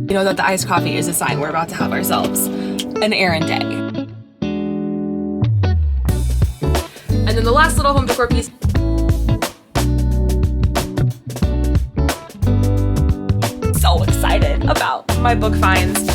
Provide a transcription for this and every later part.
You know that the iced coffee is a sign we're about to have ourselves an errand day. And then the last little home decor piece. So excited about my book finds.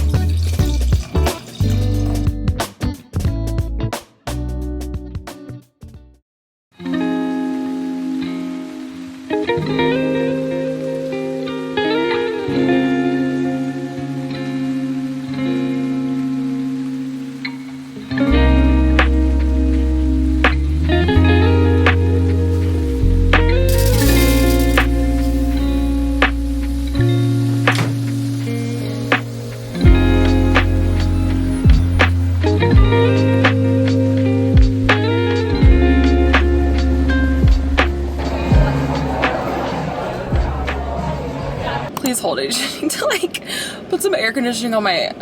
Please hold it. I just need to like put some air conditioning on my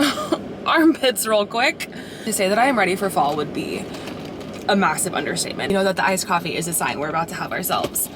armpits real quick. To say that I am ready for fall would be a massive understatement. You know that the iced coffee is a sign we're about to have ourselves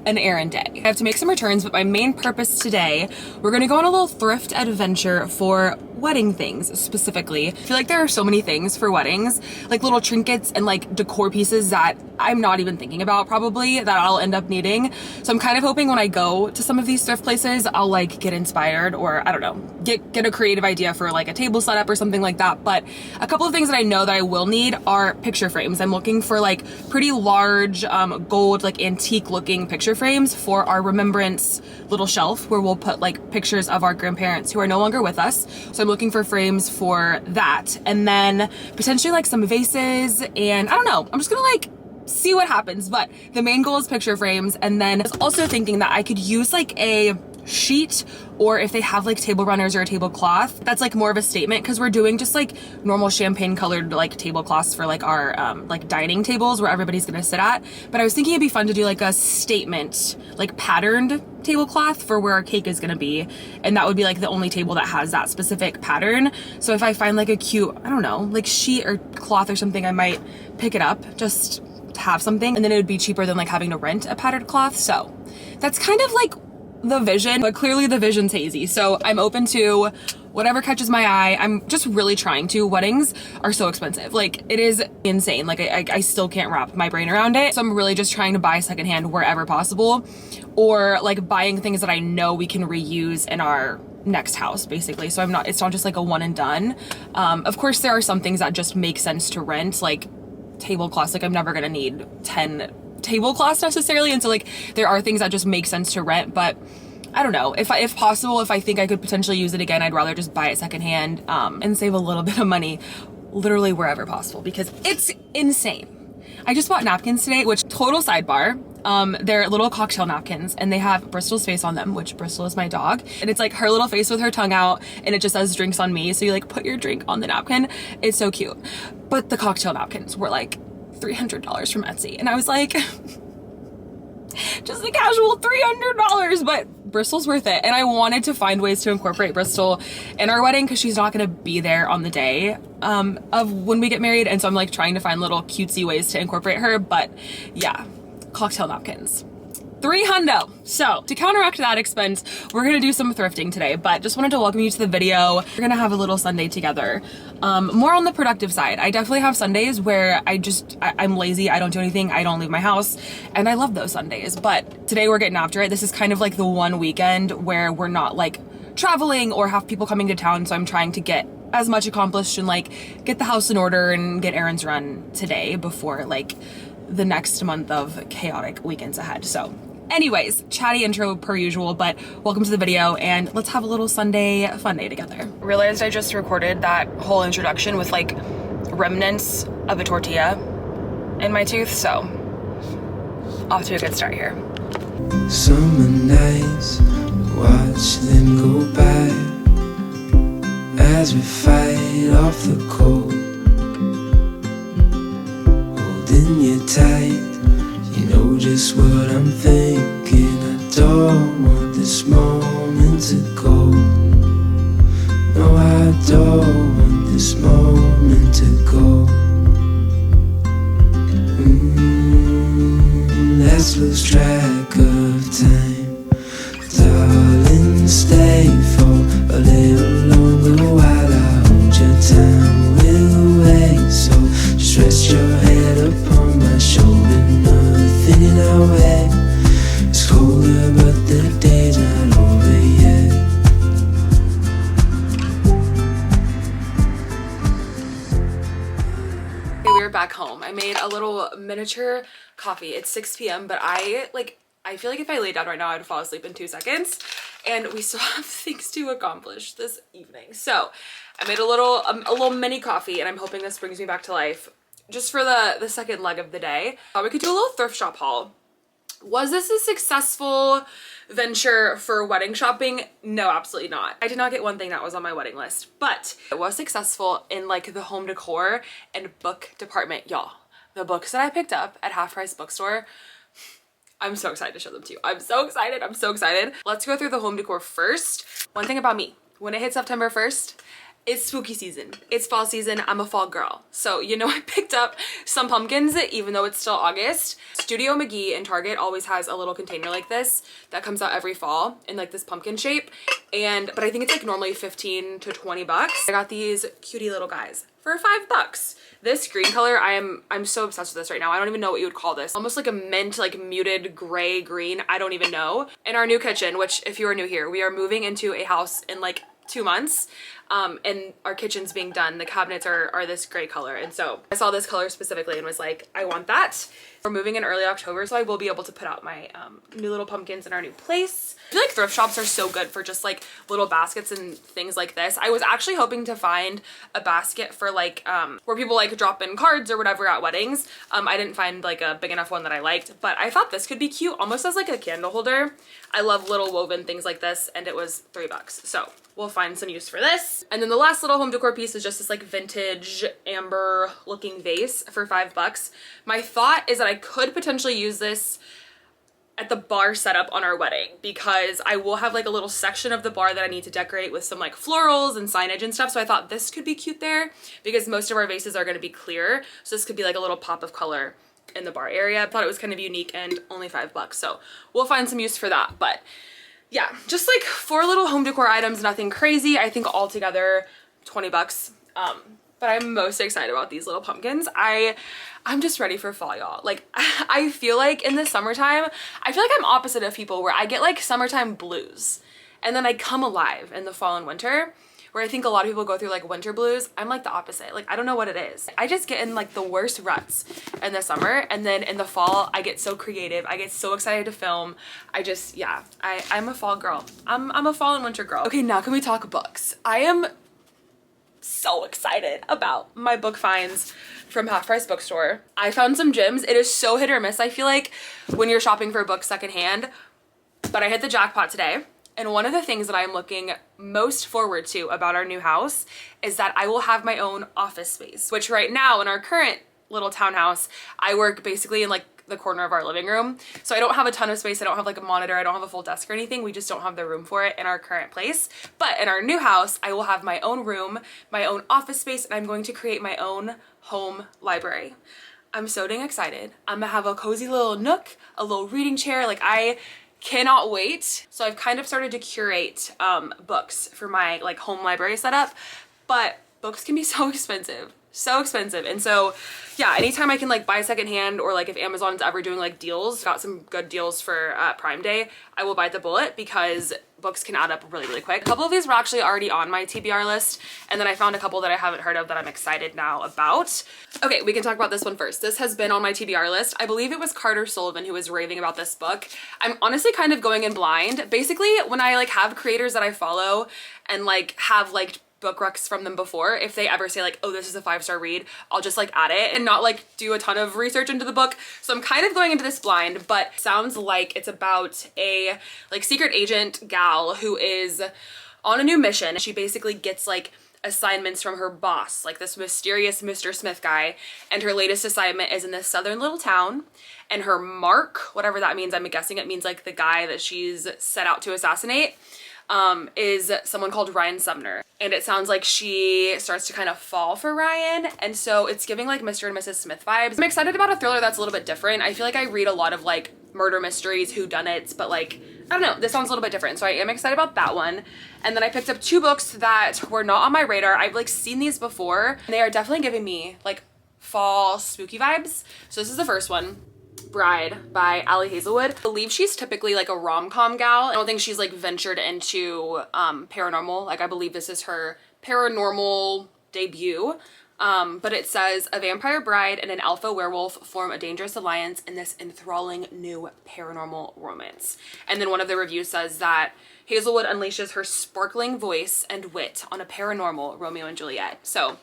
an errand day. I have to make some returns, but my main purpose today, we're gonna go on a little thrift adventure for wedding things specifically. I feel like there are so many things for weddings, like little trinkets and like decor pieces that I'm not even thinking about probably that I'll end up needing. So I'm kind of hoping when I go to some of these thrift places, I'll like get inspired or I don't know, get a creative idea for like a table setup or something like that. But a couple of things that I know that I will need are picture frames. I'm looking for like pretty large gold, like antique looking picture frames for our remembrance little shelf where we'll put like pictures of our grandparents who are no longer with us. So I'm looking for frames for that. And then potentially like some vases and I don't know, I'm just gonna like see what happens. But the main goal is picture frames. And then I was also thinking that I could use like a sheet or if they have like table runners or a tablecloth, that's like more of a statement because we're doing just like normal champagne colored like tablecloths for like our like dining tables where everybody's gonna sit at. But I was thinking it'd be fun to do like a statement, like patterned tablecloth for where our cake is gonna be. And that would be like the only table that has that specific pattern. So if I find like a cute, I don't know, like sheet or cloth or something, I might pick it up just to have something. And then it would be cheaper than like having to rent a patterned cloth. So that's kind of like the vision, but clearly the vision's hazy. So I'm open to whatever catches my eye. I'm just really trying to. Weddings are so expensive. Like it is insane. Like I still can't wrap my brain around it. So I'm really just trying to buy secondhand wherever possible or like buying things that I know we can reuse in our next house basically. So it's not just like a one and done. Of course there are some things that just make sense to rent, like tablecloths. Like I'm never gonna need 10 tablecloths necessarily, and so like there are things that just make sense to rent. But I don't know, if possible, if I think I could potentially use it again, I'd rather just buy it secondhand and save a little bit of money literally wherever possible because it's insane. I just bought napkins today, which total sidebar. They're little cocktail napkins and they have Bristol's face on them, which Bristol is my dog. And it's like her little face with her tongue out and it just says drinks on me. So you like put your drink on the napkin. It's so cute. But the cocktail napkins were like $300 from Etsy. And I was like, just a casual $300, but Bristol's worth it. And I wanted to find ways to incorporate Bristol in our wedding because she's not gonna be there on the day of when we get married. And so I'm like trying to find little cutesy ways to incorporate her. But yeah, cocktail napkins. $300. So to counteract that expense, we're gonna do some thrifting today, but just wanted to welcome you to the video. We're gonna have a little Sunday together. More on the productive side. I definitely have Sundays where I'm lazy, I don't do anything, I don't leave my house, and I love those Sundays. But today we're getting after it. This is kind of like the one weekend where we're not like traveling or have people coming to town, so I'm trying to get as much accomplished and like get the house in order and get errands run today before like the next month of chaotic weekends ahead. So anyways, chatty intro per usual, but welcome to the video and let's have a little Sunday fun day together. Realized I just recorded that whole introduction with like remnants of a tortilla in my tooth, so off to a good start here. Summer nights, watch them go by as we fight off the cold, holding you tight. You know just what I'm thinking. I don't want this moment to go. No, I don't want this moment to go. Let's lose track of time. Darling, stay for a little little miniature coffee. It's 6 p.m. but I feel like if I lay down right now, I'd fall asleep in 2 seconds. And we still have things to accomplish this evening. So I made a little mini coffee, and I'm hoping this brings me back to life just for the second leg of the day. We could do a little thrift shop haul. Was this a successful venture for wedding shopping? No, absolutely not. I did not get one thing that was on my wedding list, but it was successful in like the home decor and book department. Y'all, the books that I picked up at Half Price Bookstore, I'm so excited to show them to you. I'm so excited. I'm so excited. Let's go through the home decor first. One thing about me, when it hits September 1st, it's spooky season. It's fall season. I'm a fall girl. So, you know, I picked up some pumpkins even though it's still August. Studio McGee in Target always has a little container like this that comes out every fall in like this pumpkin shape. But I think it's like normally 15 to 20 bucks. I got these cutie little guys for $5. This green color, I'm so obsessed with this right now. I don't even know what you would call this. Almost like a mint, like muted gray green. I don't even know. In our new kitchen, which if you are new here, we are moving into a house in like 2 months. And our kitchen's being done. The cabinets are this gray color. And so I saw this color specifically and was like, I want that. We're moving in early October, so I will be able to put out my new little pumpkins in our new place. I feel like thrift shops are so good for just like little baskets and things like this. I was actually hoping to find a basket for like where people like drop in cards or whatever at weddings. I didn't find like a big enough one that I liked, but I thought this could be cute almost as like a candle holder. I love little woven things like this, and it was $3. So we'll find some use for this. And then the last little home decor piece is just this like vintage amber looking vase for $5. My thought is that I could potentially use this at the bar setup on our wedding, because I will have like a little section of the bar that I need to decorate with some like florals and signage and stuff. So I thought this could be cute there, because most of our vases are going to be clear. So this could be like a little pop of color in the bar area. I thought it was kind of unique and only $5. So we'll find some use for that. But yeah, just like 4 little home decor items, nothing crazy. I think altogether $20. But I'm most excited about these little pumpkins. I'm just ready for fall, y'all. Like, I feel like in the summertime, I feel like I'm opposite of people where I get like summertime blues and then I come alive in the fall and winter, where I think a lot of people go through like winter blues. I'm like the opposite. Like, I don't know what it is. I just get in like the worst ruts in the summer, and then in the fall, I get so creative. I get so excited to film. Yeah, I'm a fall girl. I'm a fall and winter girl. Okay, now can we talk books? I am so excited about my book finds from Half Price Bookstore. I found some gems. It is so hit or miss, I feel like, when you're shopping for books secondhand, but I hit the jackpot today. And one of the things that I'm looking most forward to about our new house is that I will have my own office space, which right now in our current little townhouse, I work basically in like the corner of our living room. So I don't have a ton of space. I don't have like a monitor. I don't have a full desk or anything. We just don't have the room for it in our current place. But in our new house, I will have my own room, my own office space, and I'm going to create my own home library. I'm so dang excited. I'm gonna have a cozy little nook, a little reading chair. Like, I cannot wait. So I've kind of started to curate books for my like home library setup, but books can be so expensive. And so yeah, anytime I can like buy secondhand, or like if Amazon's ever doing like deals, got some good deals for Prime Day, I will bite the bullet, because books can add up really, really quick. A couple of these were actually already on my TBR list, and then I found a couple that I haven't heard of that I'm excited now about. Okay, we can talk about this one first. This has been on my TBR list. I believe it was Carter Sullivan who was raving about this book. I'm honestly kind of going in blind. Basically, when I like have creators that I follow and like have liked book recs from them before, if they ever say like, oh, this is a 5-star read, I'll just like add it and not like do a ton of research into the book. So I'm kind of going into this blind, but sounds like it's about a like secret agent gal who is on a new mission. She basically gets like assignments from her boss, like this mysterious Mr. Smith guy, and her latest assignment is in this southern little town, and her mark, whatever that means, I'm guessing it means like the guy that she's set out to assassinate, is someone called Ryan Sumner. And it sounds like she starts to kind of fall for Ryan, and so it's giving like Mr. and Mrs. Smith vibes. I'm excited about a thriller that's a little bit different. I feel like I read a lot of like murder mysteries, whodunits, but like, I don't know, this sounds a little bit different, so I am excited about that one. And then I picked up 2 books that were not on my radar. I've like seen these before, and they are definitely giving me like fall spooky vibes. So this is the first one, Bride by Allie Hazelwood. I believe she's typically like a rom-com gal. I don't think she's like ventured into paranormal. Like, I believe this is her paranormal debut. But it says a vampire bride and an alpha werewolf form a dangerous alliance in this enthralling new paranormal romance. And then one of the reviews says that Hazelwood unleashes her sparkling voice and wit on a paranormal Romeo and Juliet. So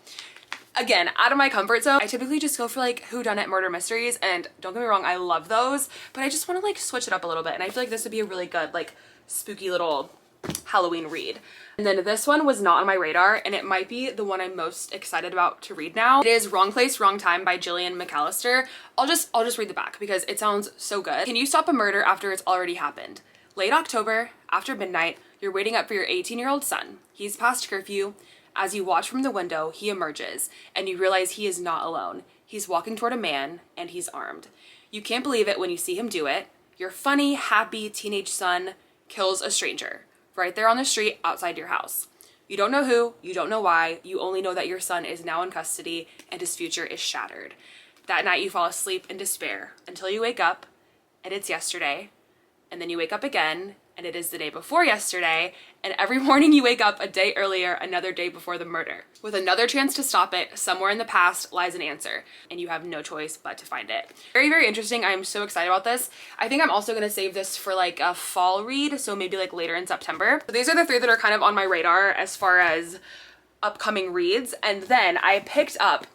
again, out of my comfort zone. I typically just go for like whodunit murder mysteries, and don't get me wrong, I love those, but I just want to like switch it up a little bit, and I feel like this would be a really good like spooky little Halloween read. And then this one was not on my radar, and it might be the one I'm most excited about to read now. It is Wrong Place, Wrong Time by Gillian McAllister. I'll just read the back because it sounds so good. Can you stop a murder after it's already happened? Late October, after midnight, you're waiting up for your 18-year-old son. He's past curfew. As you watch from the window, he emerges, and you realize he is not alone. He's walking toward a man, and he's armed. You can't believe it when you see him do it. Your funny, happy teenage son kills a stranger right there on the street outside your house. You don't know who, you don't know why, you only know that your son is now in custody and his future is shattered. That night you fall asleep in despair until you wake up, and it's yesterday, and then you wake up again, and it is the day before yesterday, and every morning you wake up a day earlier, another day before the murder. With another chance to stop it, somewhere in the past lies an answer, and you have no choice but to find it. Very, very interesting. I'm so excited about this. I think I'm also gonna save this for like a fall read, so maybe like later in September. But these are the three that are kind of on my radar as far as upcoming reads. And then I picked up,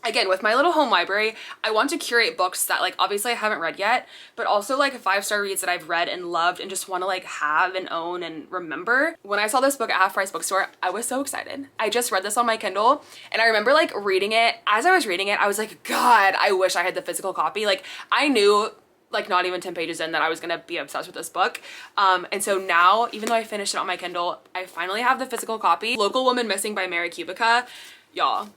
again, with my little home library, I want to curate books that like obviously I haven't read yet, but also like 5-star reads that I've read and loved and just want to like have and own and remember. When I saw this book at Half Price Bookstore, I was so excited. I just read this on my Kindle, and I remember like reading it. As I was reading it, I was like, God, I wish I had the physical copy. Like I knew like not even 10 pages in that I was gonna be obsessed with this book. And so now, even though I finished it on my Kindle, I finally have the physical copy. Local Woman Missing by Mary Kubica. Y'all,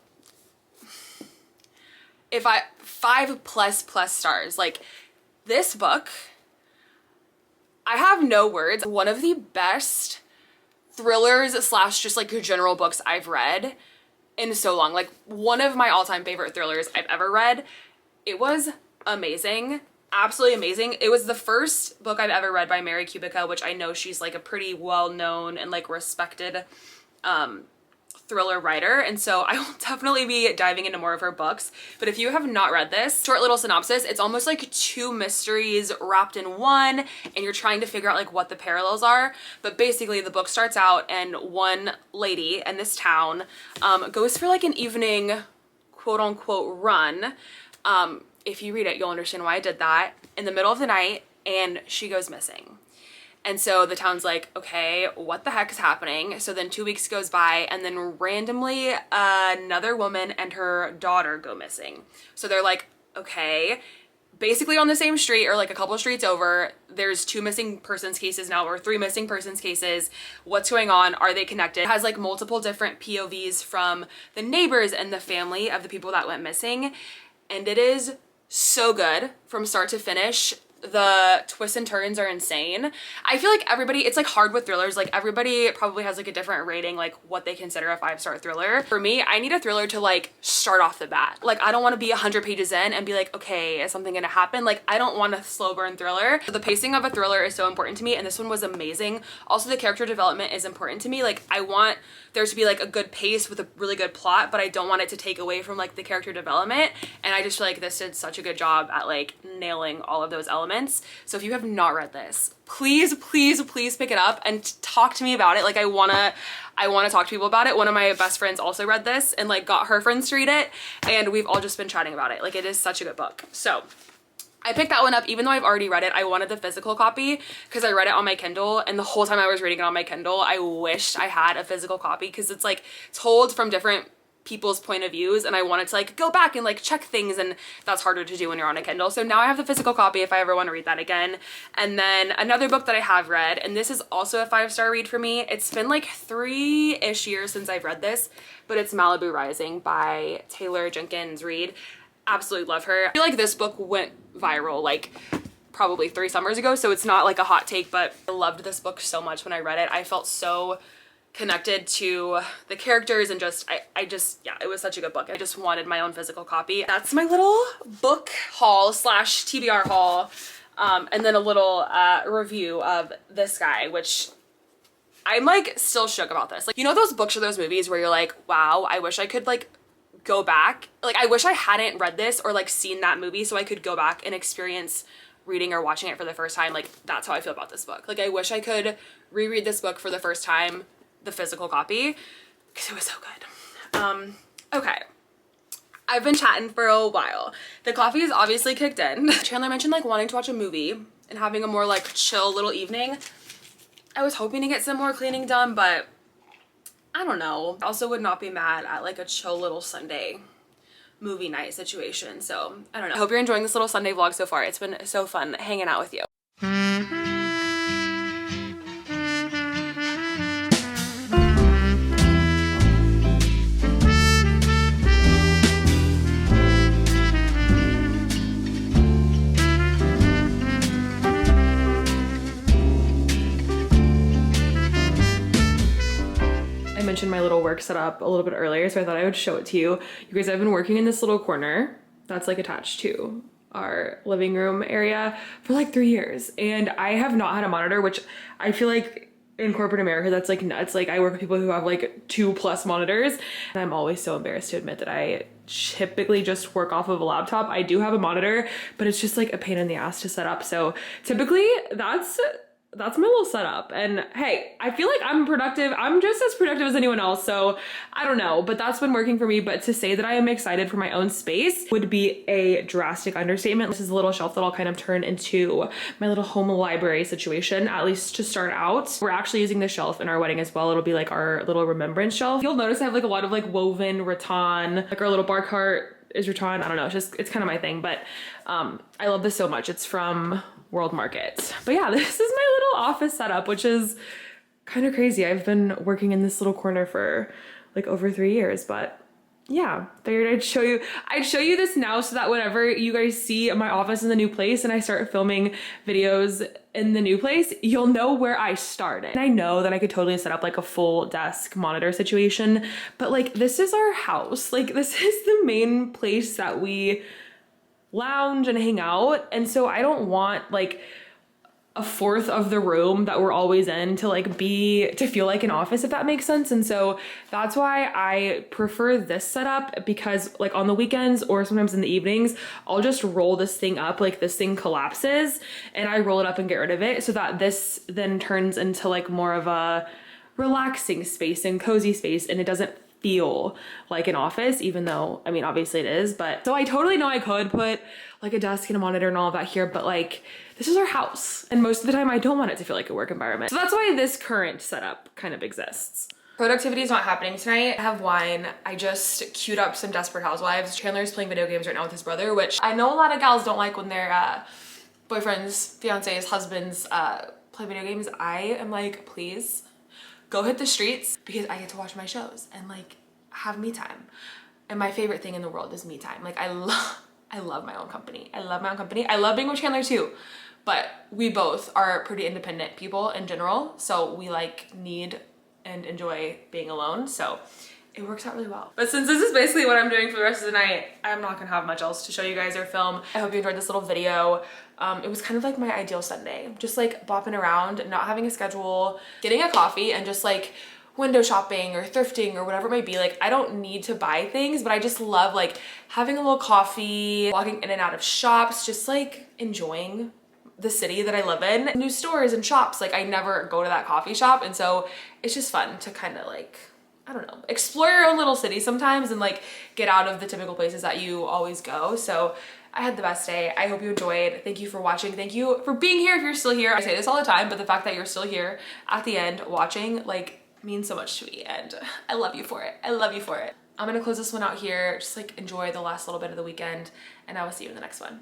if I 5+ stars, like this book, I have no words. One of the best thrillers slash just like general books I've read in so long. Like one of my all-time favorite thrillers I've ever read. It was amazing, absolutely amazing. It was the first book I've ever read by Mary Kubica, which I know she's like a pretty well-known and like respected thriller writer, and so I will definitely be diving into more of her books. But if you have not read this, short little synopsis, it's almost like 2 mysteries wrapped in one, and you're trying to figure out like what the parallels are. But basically the book starts out, and one lady in this town goes for like an evening quote-unquote run. If you read it, you'll understand why I did that, in the middle of the night, and she goes missing. And so the town's like, okay, what the heck is happening? So then 2 weeks goes by, and then randomly another woman and her daughter go missing. So they're like, okay, basically on the same street or like a couple of streets over, there's 2 missing persons cases now, or 3 missing persons cases. What's going on? Are they connected? It has like multiple different POVs from the neighbors and the family of the people that went missing. And it is so good from start to finish. The twists and turns are insane. I feel like everybody, it's like hard with thrillers, like everybody probably has like a different rating, like what they consider a 5-star thriller. For me, I need a thriller to like start off the bat. Like I don't want to be 100 pages in and be like, okay, is something gonna happen? Like I don't want a slow burn thriller. The pacing of a thriller is so important to me, and this one was amazing. Also, the character development is important to me. Like I want there to be like a good pace with a really good plot, but I don't want it to take away from like the character development. And I just feel like this did such a good job at like nailing all of those elements. So if you have not read this, please, please, please pick it up and talk to me about it. Like I wanna talk to people about it. One of my best friends also read this and like got her friends to read it, and we've all just been chatting about it. Like it is such a good book. So I picked that one up even though I've already read it. I wanted the physical copy because I read it on my Kindle, and the whole time I was reading it on my Kindle, I wished I had a physical copy because it's like told from different people's point of views, and I wanted to like go back and like check things, and that's harder to do when you're on a Kindle. So now I have the physical copy if I ever want to read that again. And then another book that I have read, and this is also a 5-star read for me. It's been like 3-ish years since I've read this, but it's Malibu Rising by Taylor Jenkins Reid. Absolutely love her. I feel like this book went viral like probably 3 summers ago, so it's not like a hot take, but I loved this book so much when I read it. I felt so connected to the characters, and just yeah, it was such a good book. I just wanted my own physical copy. That's my little book haul slash TBR haul, and then a little review of this guy, which I'm like still shook about this. Like, you know those books or those movies where you're like, wow, I wish I could like go back. Like, I wish I hadn't read this or like seen that movie so I could go back and experience reading or watching it for the first time. Like, that's how I feel about this book. Like, I wish I could reread this book for the first time, the physical copy, because it was so good. Okay. I've been chatting for a while. The coffee is obviously kicked in. Chandler mentioned like wanting to watch a movie and having a more like chill little evening. I was hoping to get some more cleaning done, but I don't know. I also would not be mad at like a chill little Sunday movie night situation. So I don't know. I hope you're enjoying this little Sunday vlog so far. It's been so fun hanging out with you. Mentioned my little work setup a little bit earlier, so I thought I would show it to you. You guys, I've been working in this little corner that's like attached to our living room area for like 3 years, and I have not had a monitor, which I feel like in corporate America that's like nuts. Like, I work with people who have like 2+ monitors, and I'm always so embarrassed to admit that I typically just work off of a laptop. I do have a monitor, but it's just like a pain in the ass to set up. So typically that's my little setup. And hey, I feel like I'm productive. I'm just as productive as anyone else. So I don't know, but that's been working for me. But to say that I am excited for my own space would be a drastic understatement. This is a little shelf that I'll kind of turn into my little home library situation, at least to start out. We're actually using this shelf in our wedding as well. It'll be like our little remembrance shelf. You'll notice I have like a lot of like woven rattan, like our little bar cart is rattan. I don't know, it's kind of my thing, but I love this so much. It's from World Market. But yeah, this is my little office setup, which is kind of crazy. I've been working in this little corner for like over 3 years, but yeah, figured I'd show you this now so that whenever you guys see my office in the new place and I start filming videos in the new place, you'll know where I started. And I know that I could totally set up like a full desk monitor situation, but like, this is our house. Like, this is the main place that we lounge and hang out. And so I don't want like a fourth of the room that we're always in to like to feel like an office, if that makes sense. And so that's why I prefer this setup, because like on the weekends or sometimes in the evenings, I'll just roll this thing up, like this thing collapses and I roll it up and get rid of it, so that this then turns into like more of a relaxing space and cozy space, and it doesn't feel like an office, even though, I mean, obviously it is. But so I totally know I could put like a desk and a monitor and all of that here, but like, this is our house, and most of the time I don't want it to feel like a work environment. So that's why this current setup kind of exists. Productivity is not happening tonight. I have wine. I just queued up some Desperate Housewives. Chandler's playing video games right now with his brother, which I know a lot of gals don't like when their boyfriends, fiancés, husbands play video games. I am like, please go hit the streets, because I get to watch my shows and like have me time. And my favorite thing in the world is me time. Like, I love my own company. I love my own company. I love being with Chandler too, but we both are pretty independent people in general. So we like need and enjoy being alone. So it works out really well. But since this is basically what I'm doing for the rest of the night, I'm not gonna have much else to show you guys or film. I hope you enjoyed this little video. It was kind of like my ideal Sunday, just like bopping around, not having a schedule, getting a coffee, and just like window shopping or thrifting or whatever it might be. Like, I don't need to buy things, but I just love like having a little coffee, walking in and out of shops, just like enjoying the city that I live in. New stores and shops, like I never go to that coffee shop, and so it's just fun to kind of like, I don't know, explore your own little city sometimes and like get out of the typical places that you always go. So I had the best day. I hope you enjoyed. Thank you for watching. Thank you for being here if you're still here. I say this all the time, but the fact that you're still here at the end watching like means so much to me, and I love you for it. I love you for it. I'm gonna close this one out here. Just like enjoy the last little bit of the weekend, and I will see you in the next one.